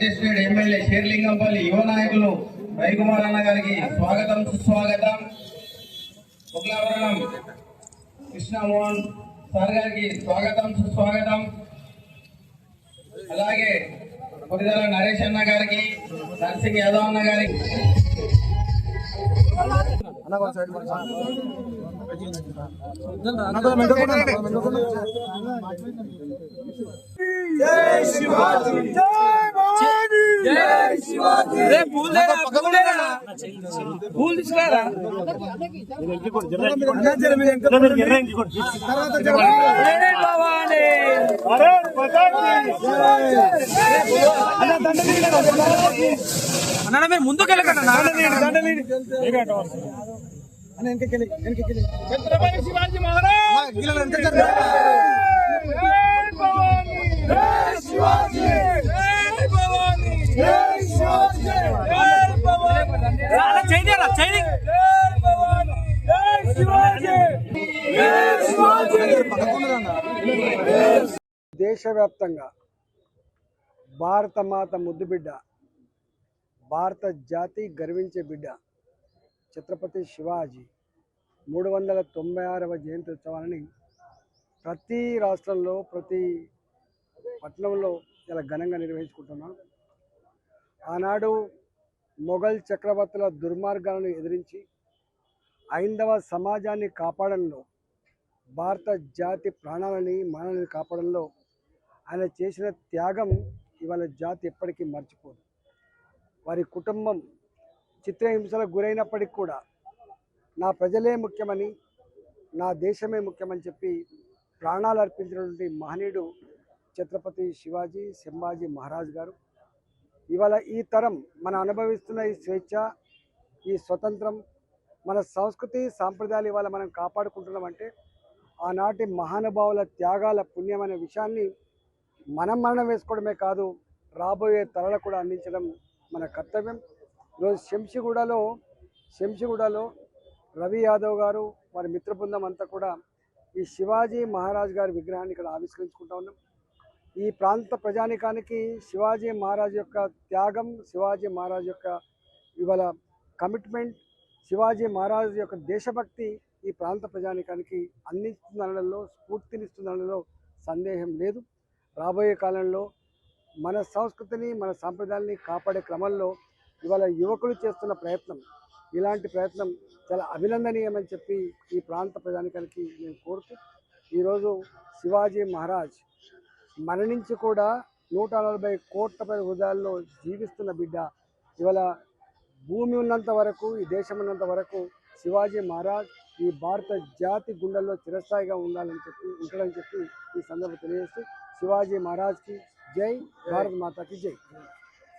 Contested MLA Serilingampally యువ నాయకులు రవికుమార్ అన్న గారికి స్వాగతం సుస్వాగతం. ముగ్లావరణం కృష్ణమోహన్ సార్ గారికి స్వాగతం సుస్వాగతం. అలాగే కొరిదల నరేష్ అన్న గారికి, నర్సింగ్ యాదవ్ అన్న గారికి అన్న మీరు ముందుకెళ్ళకండి ఛత్రపతి శివాజీ మహారాజ్ దేశవ్యాప్తంగా భారత మాత ముద్దు బిడ్డ, భారత జాతి గర్వించే బిడ్డ ఛత్రపతి శివాజీ 396వ జయంతి ఉత్సవాలని ప్రతి రాష్ట్రంలో ప్రతి పట్టణంలో చాలా ఘనంగా నిర్వహించుకుంటున్నాం. ఆనాడు మొఘల్ చక్రవర్తుల దుర్మార్గాలను ఎదిరించి హైందవ సమాజాన్ని కాపాడంలో, భారత జాతి ప్రాణాలని మానాలని కాపాడంలో ఆయన చేసిన త్యాగం ఇవాళ జాతి ఎప్పటికీ మర్చిపోదు. వారి కుటుంబం చిత్రహింసలకు గురైనప్పటికీ కూడా నా ప్రజలే ముఖ్యమని, నా దేశమే ముఖ్యమని చెప్పి ప్రాణాలు అర్పించినటువంటి మహనీయుడు ఛత్రపతి శివాజీ సంభాజీ మహారాజ్ గారు. ఇవాళ ఈ తరం మనం అనుభవిస్తున్న ఈ స్వేచ్ఛ, ఈ స్వతంత్రం, మన సంస్కృతి సాంప్రదాయాలు ఇవాళ మనం కాపాడుకుంటున్నామంటే ఆనాటి మహానుభావుల త్యాగాల పుణ్యం అనే విషయాన్ని మనం మరణం వేసుకోవడమే కాదు, రాబోయే తరాలకు కూడా అందించడం మన కర్తవ్యం. ఈరోజు శంషిగూడలో రవి యాదవ్ గారు వారి మిత్ర బృందం అంతా కూడా ఈ శివాజీ మహారాజ్ గారి విగ్రహాన్ని ఇక్కడ ఆవిష్కరించుకుంటా ఉన్నాం. ఈ ప్రాంత ప్రజానికానికి శివాజీ మహారాజ్ యొక్క త్యాగం, శివాజీ మహారాజ్ యొక్క ఇవాళ కమిట్మెంట్, శివాజీ మహారాజ్ యొక్క దేశభక్తి ఈ ప్రాంత ప్రజానికానికి అందిస్తుందనడంలో, స్ఫూర్తినిస్తుందనడంలో సందేహం లేదు. రాబోయే కాలంలో మన సంస్కృతిని, మన సాంప్రదాయాన్ని కాపాడే క్రమంలో ఇవాళ యువకులు చేస్తున్న ప్రయత్నం, ఇలాంటి ప్రయత్నం చాలా అభినందనీయమని చెప్పి ఈ ప్రాంత ప్రజానికానికి నేను కోరుతూ, ఈరోజు శివాజీ మహారాజ్ మరణించి కూడా 140 కోట్ల హృదయాల్లో జీవిస్తున్న బిడ్డ. ఇవాళ భూమి ఉన్నంత వరకు, ఈ దేశం ఉన్నంత వరకు శివాజీ మహారాజ్ ఈ భారత జాతి గుండెల్లో చిరస్థాయిగా ఉంటాడని చెప్పి ఈ సందర్భం తెలియజేస్తూ శివాజీ మహారాజ్కి జై, భారత్ మాతాకి జై.